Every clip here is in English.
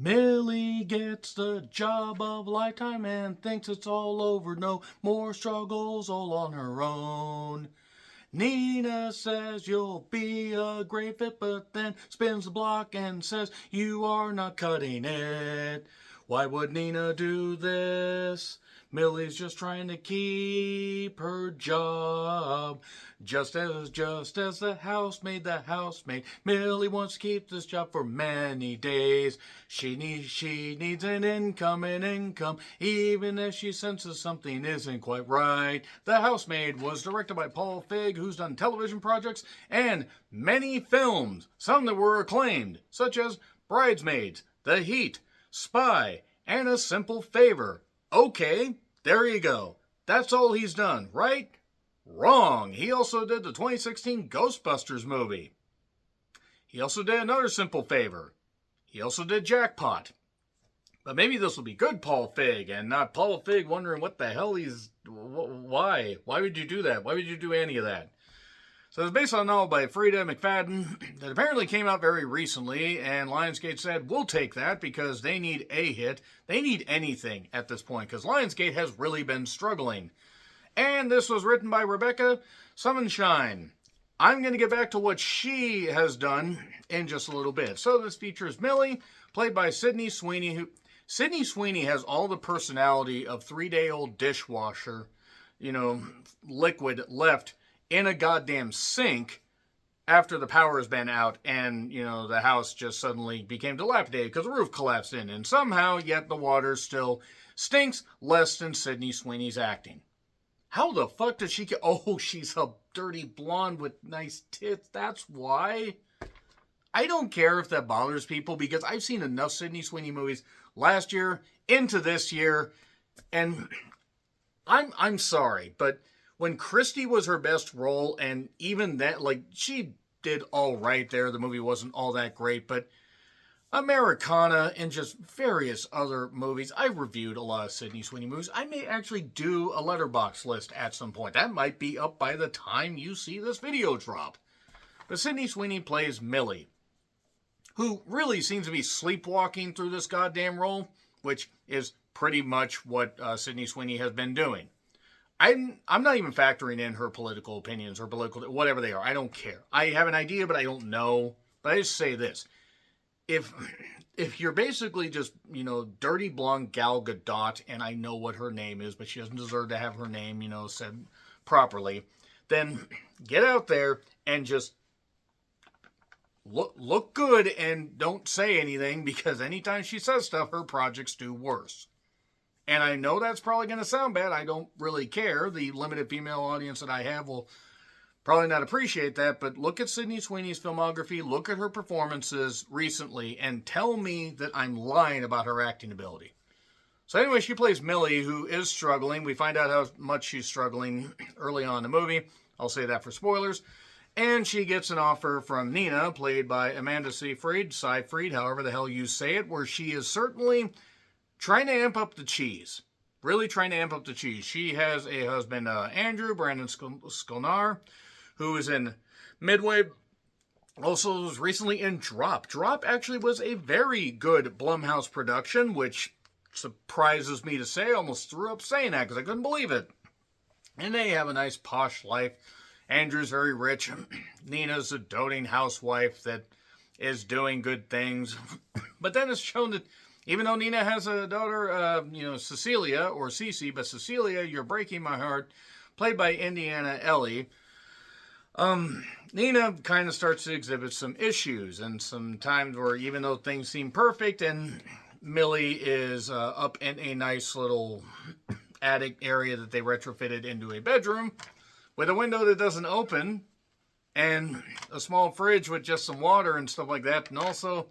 Millie gets the job of a lifetime and thinks it's all over. No more struggles all on her own. Nina says you'll be a great fit, but then spins the block and says you are not cutting it. Why would Nina do this? Millie's just trying to keep her job. Just as the housemaid, Millie wants to keep this job for many days. She needs an income, even if she senses something isn't quite right. The Housemaid was directed by Paul Feig, who's done television projects and many films, some that were acclaimed, such as Bridesmaids, The Heat, Spy, and A Simple Favor. Okay, there you go. That's all he's done, right? Wrong. He also did the 2016 Ghostbusters movie. He also did another Simple Favor. He also did Jackpot. But maybe this will be good Paul Feig, and not Paul Feig wondering what the hell why? Why would you do that? Why would you do any of that? So it's based on a novel by Frida McFadden that apparently came out very recently, and Lionsgate said, we'll take that because they need a hit. They need anything at this point, because Lionsgate has really been struggling. And this was written by Rebecca Summershine. I'm going to get back to what she has done in just a little bit. So this features Millie, played by Sydney Sweeney. Sydney Sweeney has all the personality of 3-day-old dishwasher, liquid left in a goddamn sink after the power has been out and, the house just suddenly became dilapidated because the roof collapsed in. And somehow, yet the water still stinks less than Sydney Sweeney's acting. How the fuck did she get... Oh, she's a dirty blonde with nice tits. That's why. I don't care if that bothers people because I've seen enough Sydney Sweeney movies last year into this year. And I'm sorry, but when Christy was her best role, and even that, she did all right there. The movie wasn't all that great, but Americana and just various other movies. I've reviewed a lot of Sydney Sweeney movies. I may actually do a letterbox list at some point. That might be up by the time you see this video drop. But Sydney Sweeney plays Millie, who really seems to be sleepwalking through this goddamn role, which is pretty much what Sydney Sweeney has been doing. I'm not even factoring in her political opinions or political, whatever they are. I don't care. I have an idea, but I don't know. But I just say this. If you're basically just, dirty blonde Gal Gadot, and I know what her name is, but she doesn't deserve to have her name, said properly, then get out there and just look good and don't say anything, because anytime she says stuff, her projects do worse. And I know that's probably going to sound bad. I don't really care. The limited female audience that I have will probably not appreciate that, but look at Sydney Sweeney's filmography, look at her performances recently, and tell me that I'm lying about her acting ability. So anyway, she plays Millie, who is struggling. We find out how much she's struggling early on in the movie. I'll say that for spoilers. And she gets an offer from Nina, played by Amanda Seyfried, however the hell you say it, where she is certainly trying to amp up the cheese. Really trying to amp up the cheese. She has a husband, Andrew, Brandon Skolnar, who is in Midway. Also was recently in Drop. Drop actually was a very good Blumhouse production, which surprises me to say. I almost threw up saying that because I couldn't believe it. And they have a nice posh life. Andrew's very rich. Nina's a doting housewife that is doing good things. But then it's shown that even though Nina has a daughter, Cecilia, or Cece, but Cecilia, You're Breaking My Heart, played by Indiana Ellie, Nina kind of starts to exhibit some issues, and some times where even though things seem perfect, and Millie is up in a nice little attic area that they retrofitted into a bedroom, with a window that doesn't open, and a small fridge with just some water and stuff like that, and also...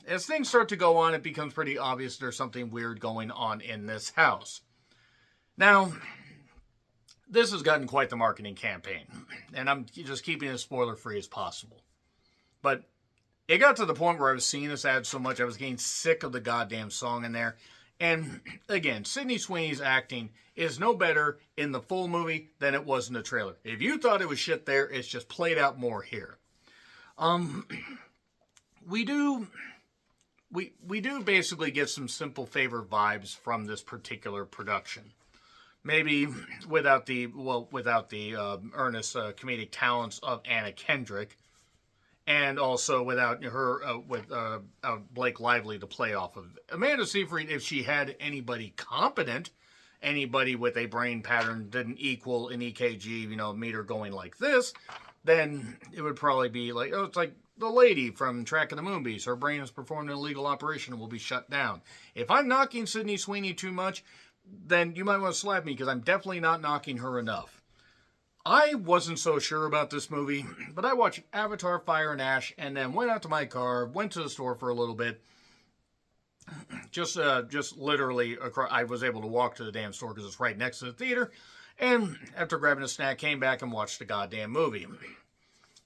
as things start to go on, it becomes pretty obvious there's something weird going on in this house. Now, this has gotten quite the marketing campaign, and I'm just keeping it as spoiler-free as possible. But it got to the point where I was seeing this ad so much, I was getting sick of the goddamn song in there. And again, Sydney Sweeney's acting is no better in the full movie than it was in the trailer. If you thought it was shit there, it's just played out more here. We we do basically get some Simple Favor vibes from this particular production. Maybe without the earnest comedic talents of Anna Kendrick, and also without her Blake Lively to play off of. Amanda Seyfried, if she had anybody competent, anybody with a brain pattern didn't equal an EKG, meter going like this, then it would probably be like, oh, it's like the lady from Track of the Moonbeast. Her brain has performed an illegal operation and will be shut down. If I'm knocking Sydney Sweeney too much, then you might want to slap me, because I'm definitely not knocking her enough. I wasn't so sure about this movie, but I watched Avatar, Fire and Ash, and then went out to my car, went to the store for a little bit. Just literally, I was able to walk to the damn store because it's right next to the theater. And after grabbing a snack, came back and watched the goddamn movie.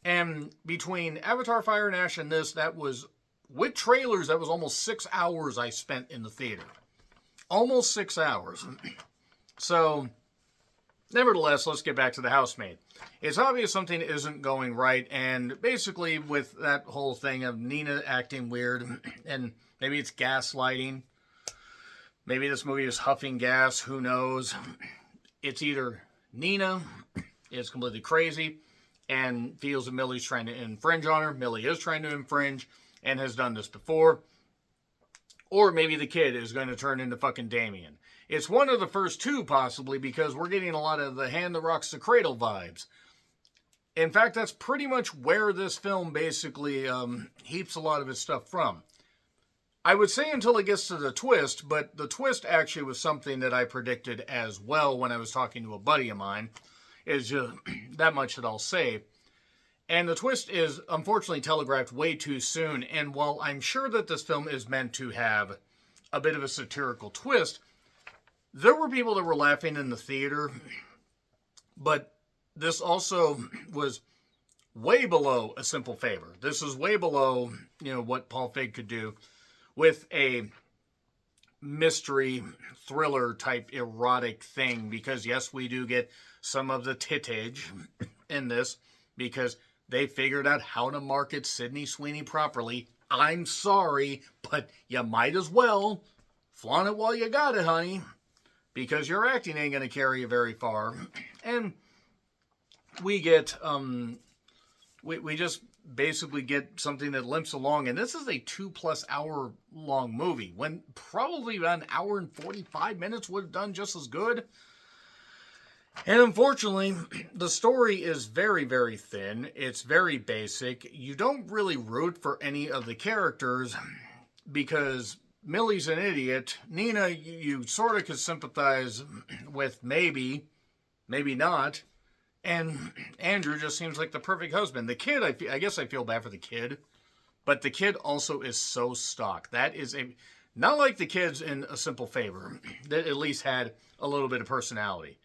And between Avatar, Fire and Ash and this, that was, with trailers, that was almost 6 hours I spent in the theater. Almost 6 hours. So, nevertheless, let's get back to The Housemaid. It's obvious something isn't going right, and basically with that whole thing of Nina acting weird, and maybe it's gaslighting, maybe this movie is huffing gas, who knows. It's either Nina is completely crazy and feels that Millie's trying to infringe on her. Millie is trying to infringe and has done this before. Or maybe the kid is going to turn into fucking Damien. It's one of the first two, possibly, because we're getting a lot of the hand that rocks the cradle vibes. In fact, that's pretty much where this film basically heaps a lot of its stuff from. I would say until it gets to the twist, but the twist actually was something that I predicted as well when I was talking to a buddy of mine. Is just that much that I'll say. And the twist is, unfortunately, telegraphed way too soon. And while I'm sure that this film is meant to have a bit of a satirical twist, there were people that were laughing in the theater. But this also was way below A Simple Favor. This is way below, what Paul Feig could do with a mystery thriller type erotic thing. Because, yes, we do get some of the tittage in this, because they figured out how to market Sydney Sweeney properly. I'm sorry, but you might as well flaunt it while you got it, honey, because your acting ain't going to carry you very far. And we get, we just basically get something that limps along, and this is a 2+ hour long movie, when probably about an hour and 45 minutes would have done just as good. And unfortunately, the story is very, very thin. It's very basic. You don't really root for any of the characters because Millie's an idiot. Nina, you sort of could sympathize with, maybe not. And Andrew just seems like the perfect husband. The kid, I guess I feel bad for the kid, but the kid also is so stock. That is not like the kids in A Simple Favor that at least had a little bit of personality.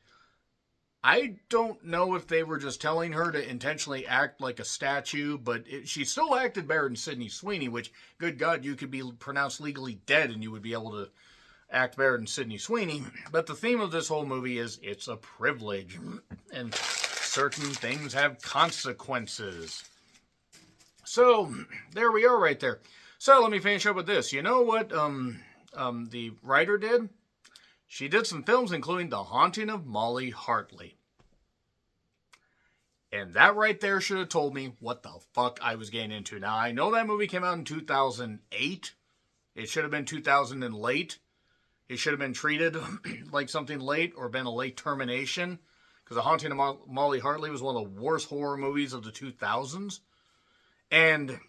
I don't know if they were just telling her to intentionally act like a statue, but she still acted better than Sydney Sweeney, which, good God, you could be pronounced legally dead and you would be able to act better than Sydney Sweeney. But the theme of this whole movie is it's a privilege, and certain things have consequences. So, there we are right there. So, let me finish up with this. You know what the writer did? She did some films, including The Haunting of Molly Hartley. And that right there should have told me what the fuck I was getting into. Now, I know that movie came out in 2008. It should have been 2000 and late. It should have been treated like something late or been a late termination. Because The Haunting of Molly Hartley was one of the worst horror movies of the 2000s. And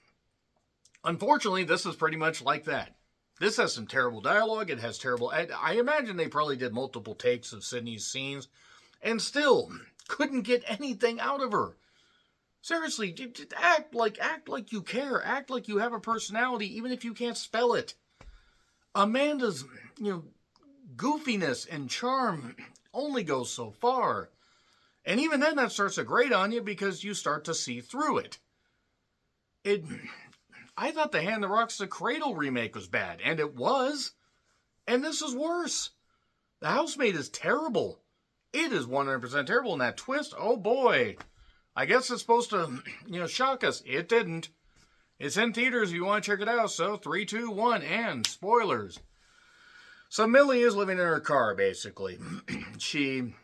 unfortunately, this is pretty much like that. This has some terrible dialogue. It has terrible... I imagine they probably did multiple takes of Sydney's scenes and still couldn't get anything out of her. Seriously, act like you care. Act like you have a personality, even if you can't spell it. Amanda's, goofiness and charm only goes so far. And even then, that starts to grate on you because you start to see through it. I thought the Hand That Rocks the Cradle remake was bad, and it was. And this is worse. The Housemaid is terrible. It is 100% terrible, and that twist, oh boy. I guess it's supposed to, shock us. It didn't. It's in theaters if you want to check it out. So 3, 2, 1, and spoilers. So Millie is living in her car, basically. She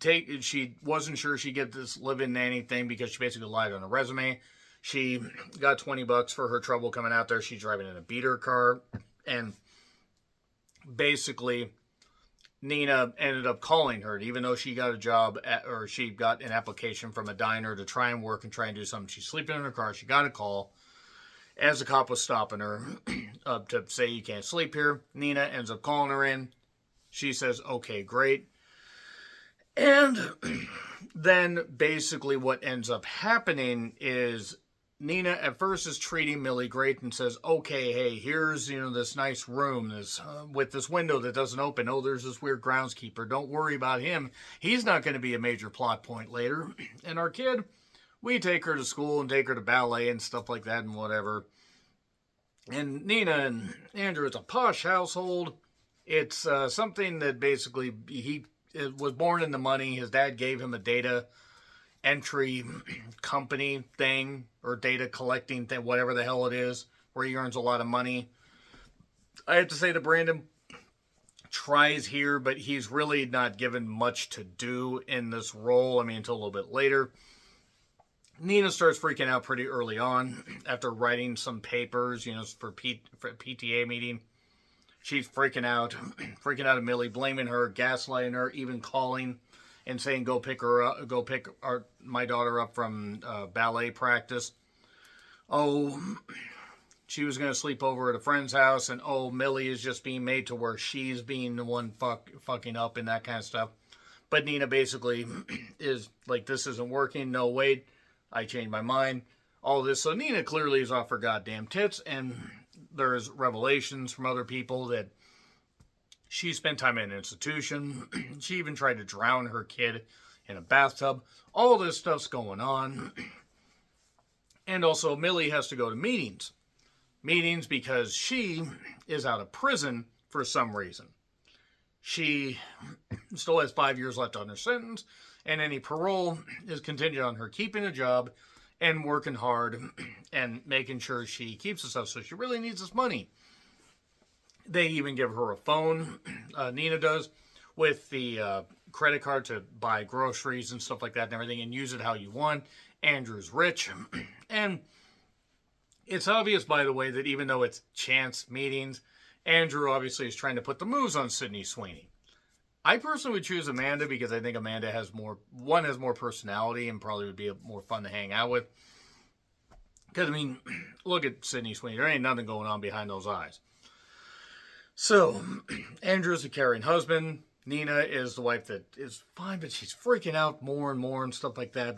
she wasn't sure she'd get this live-in nanny thing because she basically lied on her resume. She got $20 for her trouble coming out there. She's driving in a beater car, and basically Nina ended up calling her, even though she got a job or she got an application from a diner to try and work and try and do something. She's sleeping in her car. She got a call as the cop was stopping her to say you can't sleep here. Nina ends up calling her in. She says, okay, great. And then basically what ends up happening is Nina at first is treating Millie great and says, okay, hey, here's, this nice room with this window that doesn't open. Oh, there's this weird groundskeeper. Don't worry about him. He's not going to be a major plot point later. And our kid, we take her to school and take her to ballet and stuff like that and whatever. And Nina and Andrew, it's a posh household. It's something that basically he was born in the money. His dad gave him a data entry company thing or data collecting thing, whatever the hell it is, where he earns a lot of money. I have to say that Brandon tries here, but he's really not given much to do in this role. I mean, until a little bit later. Nina starts freaking out pretty early on after writing some papers, for PTA meeting. She's freaking out at Millie, blaming her, gaslighting her, even calling and saying, go pick my daughter up from ballet practice. Oh, she was going to sleep over at a friend's house, and Millie is just being made to where she's being the one fucking up and that kind of stuff. But Nina basically is like, this isn't working. No, wait, I changed my mind. All this. So Nina clearly is off her goddamn tits, and there's revelations from other people that she spent time in an institution. She even tried to drown her kid in a bathtub. All this stuff's going on. And also, Millie has to go to meetings. Meetings because she is out of prison for some reason. She still has 5 years left on her sentence, and any parole is contingent on her keeping a job and working hard and making sure she keeps herself. So she really needs this money. They even give her a phone, Nina does, with the credit card to buy groceries and stuff like that and everything, and use it how you want. Andrew's rich. And it's obvious, by the way, that even though it's chance meetings, Andrew obviously is trying to put the moves on Sydney Sweeney. I personally would choose Amanda because I think Amanda has more personality and probably would be more fun to hang out with. Because, I mean, look at Sydney Sweeney. There ain't nothing going on behind those eyes. So, Andrew's a caring husband. Nina is the wife that is fine, but she's freaking out more and more and stuff like that.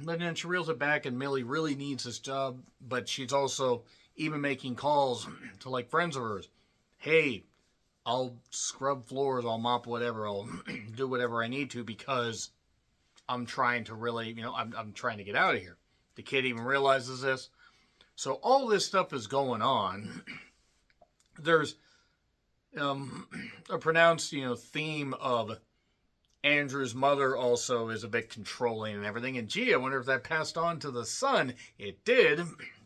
But then she reels it back, and Millie really needs this job, but she's also even making calls to, like, friends of hers. Hey, I'll scrub floors, I'll mop whatever, I'll do whatever I need to because I'm trying to really, I'm trying to get out of here. The kid even realizes this. So all this stuff is going on. There's a pronounced, theme of Andrew's mother also is a bit controlling and everything. And gee, I wonder if that passed on to the son. It did.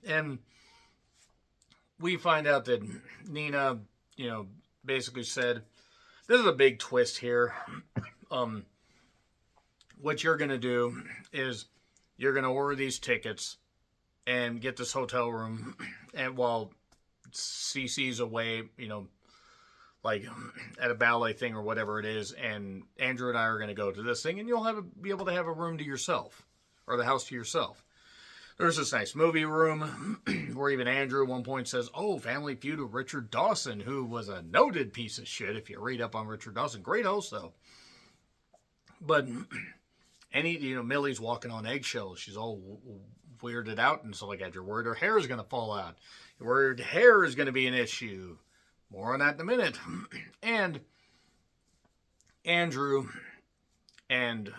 And we find out that Nina, basically said, this is a big twist here. What you're going to do is you're going to order these tickets and get this hotel room. And while Cece's away, like at a ballet thing or whatever it is, and Andrew and I are going to go to this thing, and you'll be able to have a room to yourself, or the house to yourself. There's this nice movie room where even Andrew at one point says, Family Feud with Richard Dawson, who was a noted piece of shit if you read up on Richard Dawson. Great host, though. But Millie's walking on eggshells. She's all weirded out and stuff like that. You're worried her hair is going to fall out. You're worried hair is going to be an issue. More on that in a minute. And Andrew and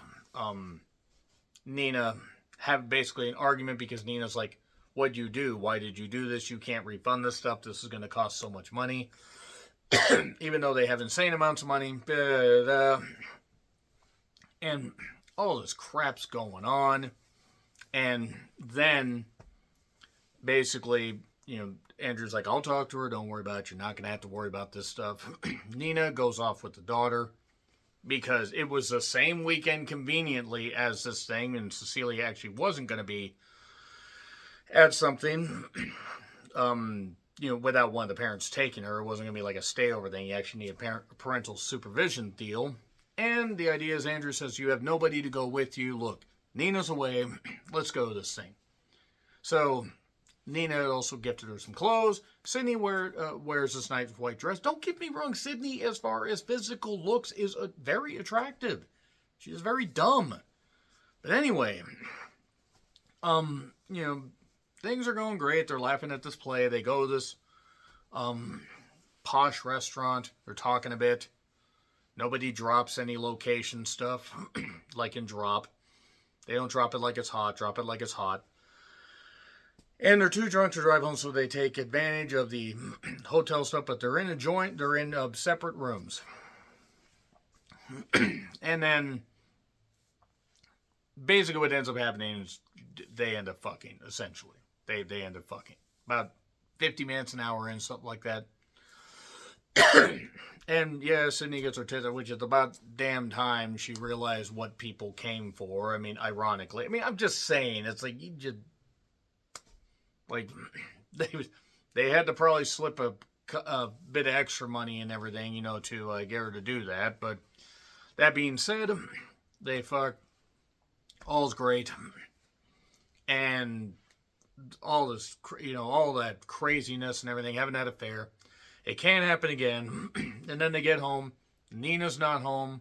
Nina have basically an argument because Nina's like, what'd you do? Why did you do this? You can't refund this stuff. This is going to cost so much money. Even though they have insane amounts of money. And all this crap's going on. And then basically, Andrew's like, I'll talk to her. Don't worry about it. You're not going to have to worry about this stuff. Nina goes off with the daughter because it was the same weekend conveniently as this thing, and Cecilia actually wasn't going to be at something, without one of the parents taking her. It wasn't going to be like a stayover thing. You actually need a parental supervision deal. And the idea is Andrew says, you have nobody to go with you. Look, Nina's away. Let's go to this thing. So Nina also gifted her some clothes. Sydney wears this nice white dress. Don't get me wrong, Sydney, as far as physical looks, is very attractive. She is very dumb. But anyway, things are going great. They're laughing at this play. They go to this posh restaurant. They're talking a bit. Nobody drops any location stuff, like in Drop. They don't drop it like it's hot. Drop it like it's hot. And they're too drunk to drive home, so they take advantage of the hotel stuff, but they're in a joint. They're in separate rooms. And then, basically what ends up happening is they end up fucking, essentially. They end up fucking. About 50 minutes an hour in, something like that. And yeah, Sydney gets her tits out, which is about damn time she realized what people came for. I mean, ironically. I mean, I'm just saying, it's like, you just, like, they had to probably slip a bit of extra money and everything, to get her to do that. But that being said, they fuck. All's great. And all this, all that craziness and everything, having that affair. It can't happen again. And then they get home. Nina's not home.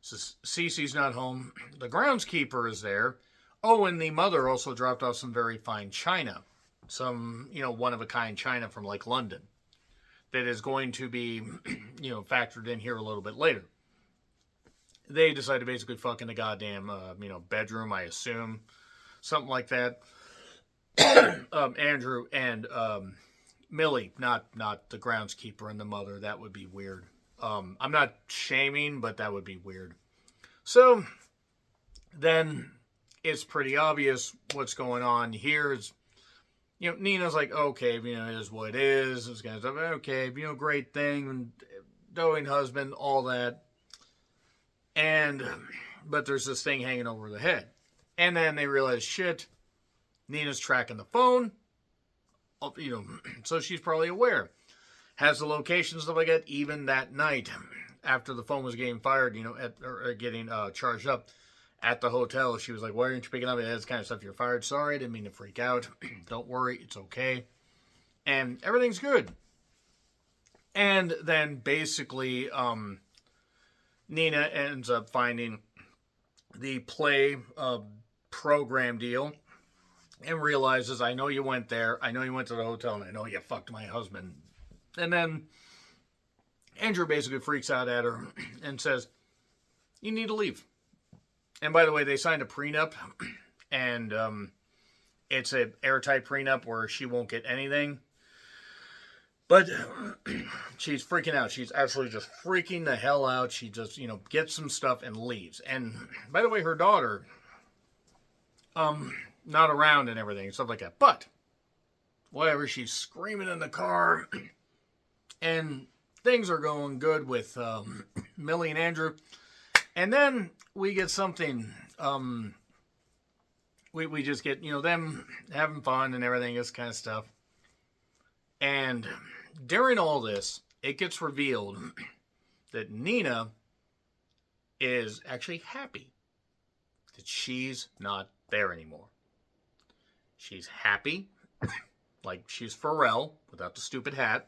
Cece's not home. The groundskeeper is there. Oh, and the mother also dropped off some very fine china. Some, one-of-a-kind china from, like, London. That is going to be, factored in here a little bit later. They decide to basically fuck in the goddamn, bedroom, I assume. Something like that. Andrew and Millie, not the groundskeeper and the mother. That would be weird. I'm not shaming, but that would be weird. So, then it's pretty obvious what's going on here. Is, Nina's like, okay, it is what it is. This kind of stuff. Okay, great thing. Doting husband, all that. But there's this thing hanging over the head. And then they realize, shit, Nina's tracking the phone. So she's probably aware. Has the location, stuff like that, even that night after the phone was getting fired, or getting charged up at the hotel. She was like, why aren't you picking up? That's kind of stuff, you're fired. Sorry, I didn't mean to freak out. Don't worry, it's okay. And everything's good. And then basically, Nina ends up finding the play program deal. And realizes, I know you went there. I know you went to the hotel. And I know you fucked my husband. And then Andrew basically freaks out at her and says, you need to leave. And by the way, they signed a prenup. And it's an airtight prenup where she won't get anything. But she's freaking out. She's absolutely just freaking the hell out. She just, gets some stuff and leaves. And by the way, her daughter... not around and everything, stuff like that. But, whatever, she's screaming in the car. And things are going good with Millie and Andrew. And then we get something, we just get, them having fun and everything, this kind of stuff. And during all this, it gets revealed that Nina is actually happy that she's not there anymore. She's happy, like she's Pharrell, without the stupid hat.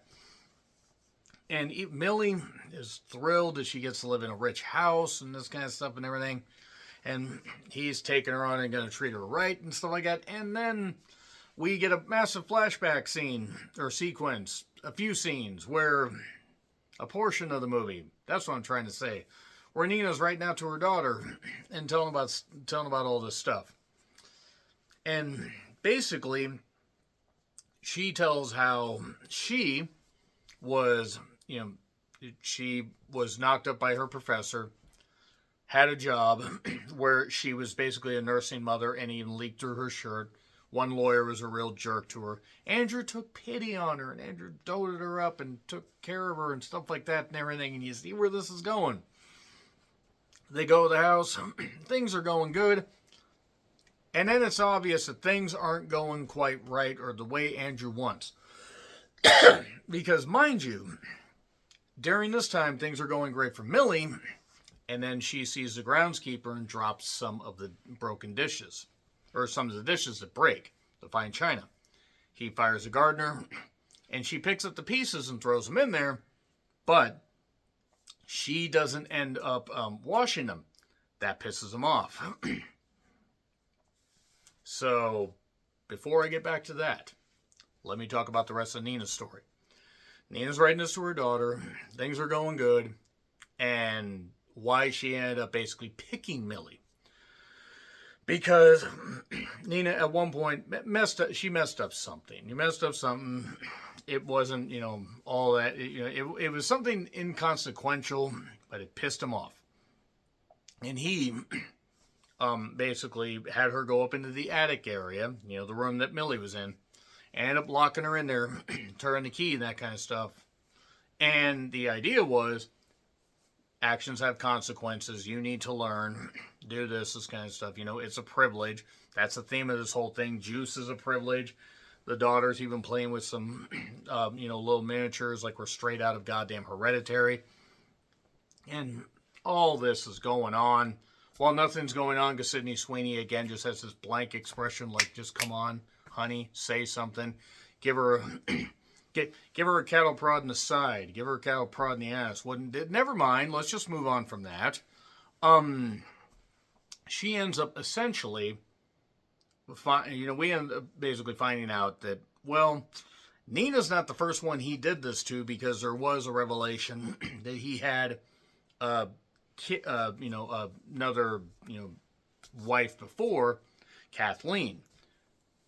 And Millie is thrilled that she gets to live in a rich house and this kind of stuff and everything. And he's taking her on and going to treat her right and stuff like that. And then we get a massive flashback scene, or sequence, a few scenes, where a portion of the movie, that's what I'm trying to say, where Nina's writing out to her daughter and telling about all this stuff. And basically, she tells how she was, she was knocked up by her professor, had a job where she was basically a nursing mother and even leaked through her shirt One lawyer was a real jerk to her. Andrew took pity on her, and Andrew doted her up and took care of her and stuff like that and everything. And you see where this is going. They go to the house. Things are going good. And then it's obvious that things aren't going quite right or the way Andrew wants. Because, mind you, during this time, things are going great for Millie. And then she sees the groundskeeper and drops some of the broken dishes. Or some of the dishes that break, the fine china. He fires the gardener, and she picks up the pieces and throws them in there, but she doesn't end up washing them. That pisses him off. So, before I get back to that, let me talk about the rest of Nina's story. Nina's writing this to her daughter. Things are going good, and why she ended up basically picking Millie. Because Nina, at one point, she messed up something. You messed up something. It wasn't, all that. It was something inconsequential, but it pissed him off. And he basically had her go up into the attic area, the room that Millie was in, and ended up locking her in there, turning the key, and that kind of stuff. And the idea was, actions have consequences. You need to learn. Do this kind of stuff. It's a privilege. That's the theme of this whole thing. Juice is a privilege. The daughter's even playing with some, little miniatures like we're straight out of goddamn Hereditary. And all this is going on. Well, nothing's going on because Sydney Sweeney, again, just has this blank expression like, just come on, honey, say something. Give her a cattle prod in the side. Give her a cattle prod in the ass. Never mind. Let's just move on from that. She ends up essentially, we end up basically finding out that, well, Nina's not the first one he did this to, because there was a revelation that he had, another, wife before, Kathleen.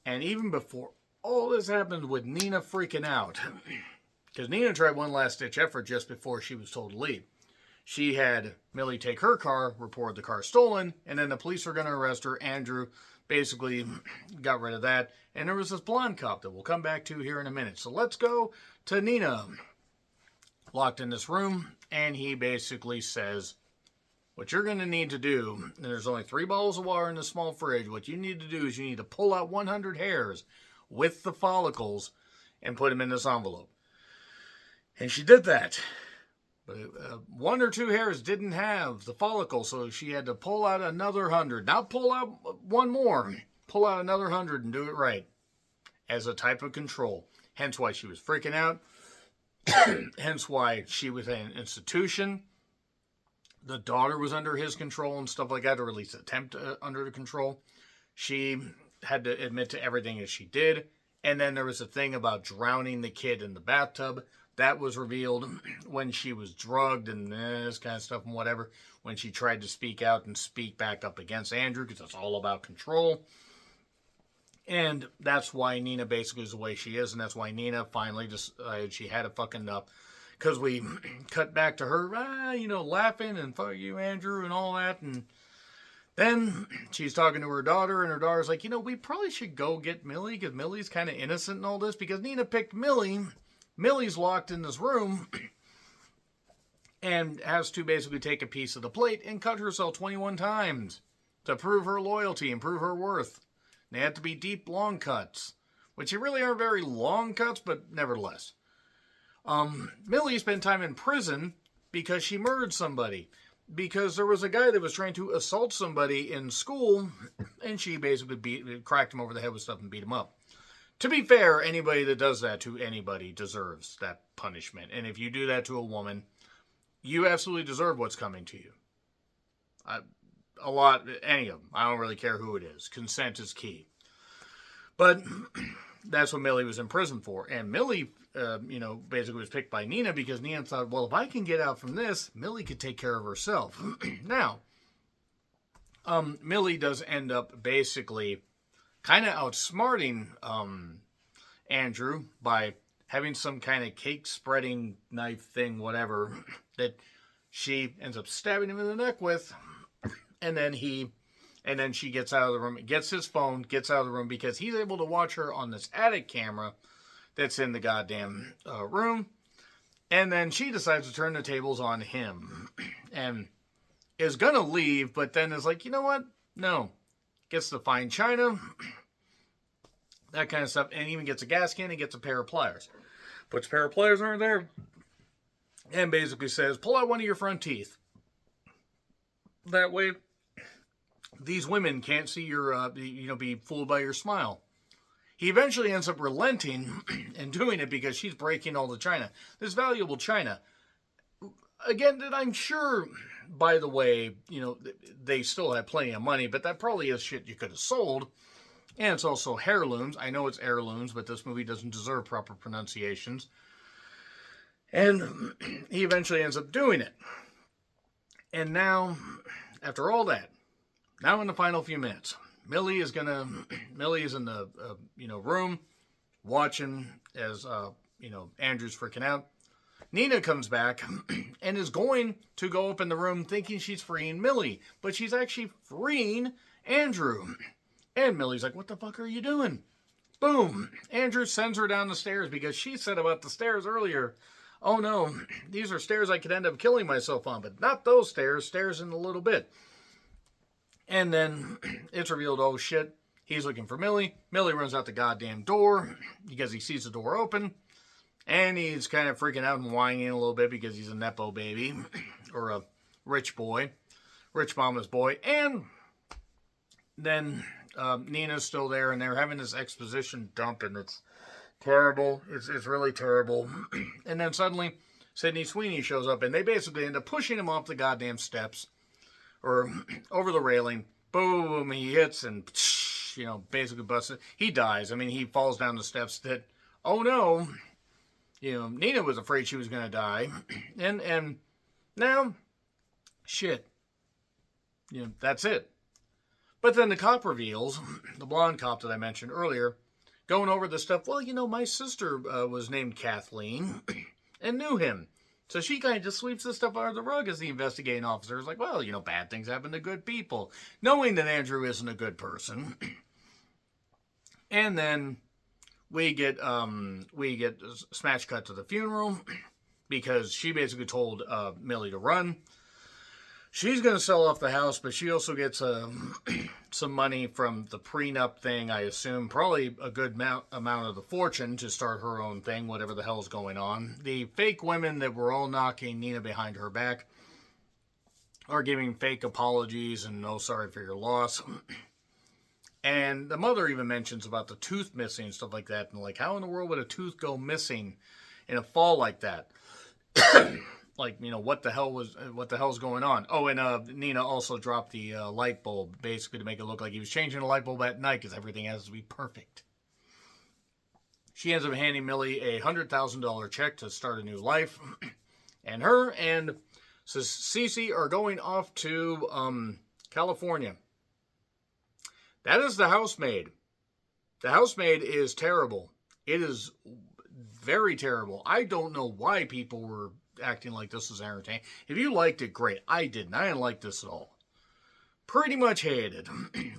And even before all this happened with Nina freaking out, because Nina tried one last-ditch effort just before she was told to leave. She had Millie take her car, report the car stolen, and then the police were going to arrest her. Andrew basically got rid of that. And there was this blonde cop that we'll come back to here in a minute. So let's go to Nina, locked in this room, and he basically says, what you're going to need to do, and there's only 3 bottles of water in the small fridge, what you need to do is you need to pull out 100 hairs with the follicles and put them in this envelope. And she did that. But 1 or 2 hairs didn't have the follicle, so she had to pull out another 100. Not pull out one more. Pull out another 100 and do it right. As a type of control. Hence why she was freaking out. Hence why she was in an institution. The daughter was under his control and stuff like that, or at least attempt under the control. She had to admit to everything that she did. And then there was a thing about drowning the kid in the bathtub. That was revealed when she was drugged and this kind of stuff and whatever. When she tried to speak out and speak back up against Andrew, because it's all about control. And that's why Nina basically is the way she is. And that's why Nina finally decided she had to fucking up. Because we cut back to her, laughing and fuck you, Andrew, and all that. And then she's talking to her daughter, and her daughter's like, we probably should go get Millie, because Millie's kind of innocent in all this. Because Nina picked Millie. Millie's locked in this room and has to basically take a piece of the plate and cut herself 21 times to prove her loyalty and prove her worth. They have to be deep, long cuts, which really aren't very long cuts, but nevertheless. Millie spent time in prison because she murdered somebody. Because there was a guy that was trying to assault somebody in school, and she basically cracked him over the head with stuff and beat him up. To be fair, anybody that does that to anybody deserves that punishment. And if you do that to a woman, you absolutely deserve what's coming to you. Any of them. I don't really care who it is. Consent is key. But that's what Millie was in prison for. And Millie, basically was picked by Nina because Nina thought, well, if I can get out from this, Millie could take care of herself. Now, Millie does end up basically kind of outsmarting Andrew by having some kind of cake spreading knife thing, whatever, that she ends up stabbing him in the neck with. And then he And then she gets out of the room, gets his phone, gets out of the room because he's able to watch her on this attic camera that's in the goddamn room. And then she decides to turn the tables on him and is going to leave, but then is like, you know what? No. Gets the fine china, that kind of stuff, and even gets a gas can and gets a pair of pliers. Puts a pair of pliers in there and basically says, pull out one of your front teeth. That way, these women can't see your, be fooled by your smile. He eventually ends up relenting and doing it because she's breaking all the china. This valuable china. Again, that I'm sure, by the way, they still have plenty of money, but that probably is shit you could have sold. And it's also heirlooms. I know it's heirlooms, but this movie doesn't deserve proper pronunciations. And he eventually ends up doing it. And now, after all that, now in the final few minutes, Millie is in the room watching as Andrew's freaking out. Nina comes back and is going to go up in the room thinking she's freeing Millie, but she's actually freeing Andrew. And Millie's like, what the fuck are you doing? Boom. Andrew sends her down the stairs because she said about the stairs earlier, oh no, these are stairs I could end up killing myself on, but not those stairs in a little bit. And then it's revealed, oh shit, he's looking for Millie. Millie runs out the goddamn door because he sees the door open. And he's kind of freaking out and whining a little bit because he's a Nepo baby. Or a rich boy. Rich mama's boy. And then Nina's still there and they're having this exposition dump and it's terrible. It's really terrible. And then suddenly Sydney Sweeney shows up and they basically end up pushing him off the goddamn steps. Or over the railing, boom, he hits and, basically busts it. He dies. I mean, he falls down the steps that, oh no, Nina was afraid she was going to die. And now, shit, that's it. But then the cop reveals, the blonde cop that I mentioned earlier, going over the stuff, well, my sister was named Kathleen and knew him. So she kind of just sweeps this stuff under the rug as the investigating officer is like, well, bad things happen to good people. Knowing that Andrew isn't a good person. And then we get a smash cut to the funeral because she basically told Millie to run. She's going to sell off the house, but she also gets some money from the prenup thing, I assume. Probably a good amount of the fortune to start her own thing, whatever the hell's going on. The fake women that were all knocking Nina behind her back are giving fake apologies and no sorry for your loss. And the mother even mentions about the tooth missing and stuff like that. And like, how in the world would a tooth go missing in a fall like that? Like, what the hell's going on? Oh, and Nina also dropped the light bulb, basically to make it look like he was changing the light bulb at night because everything has to be perfect. She ends up handing Millie a $100,000 check to start a new life. And her and Cece are going off to California. That is The Housemaid. The Housemaid is terrible. It is very terrible. I don't know why people were acting like this was entertaining. If you liked it, great. I didn't. I didn't like this at all. Pretty much hated.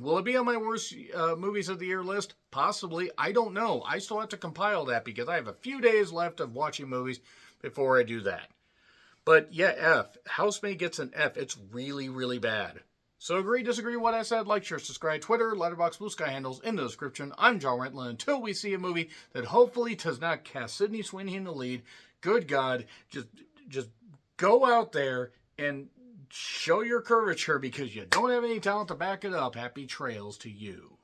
Will it be on my worst movies of the year list? Possibly. I don't know. I still have to compile that because I have a few days left of watching movies before I do that. But yeah, F. Housemaid gets an F. It's really, really bad. So agree, disagree with what I said, like, share, subscribe, Twitter, Letterboxd, Blue Sky handles in the description. I'm John Rentlin. Until we see a movie that hopefully does not cast Sydney Sweeney in the lead, good God, just go out there and show your curvature because you don't have any talent to back it up. Happy trails to you.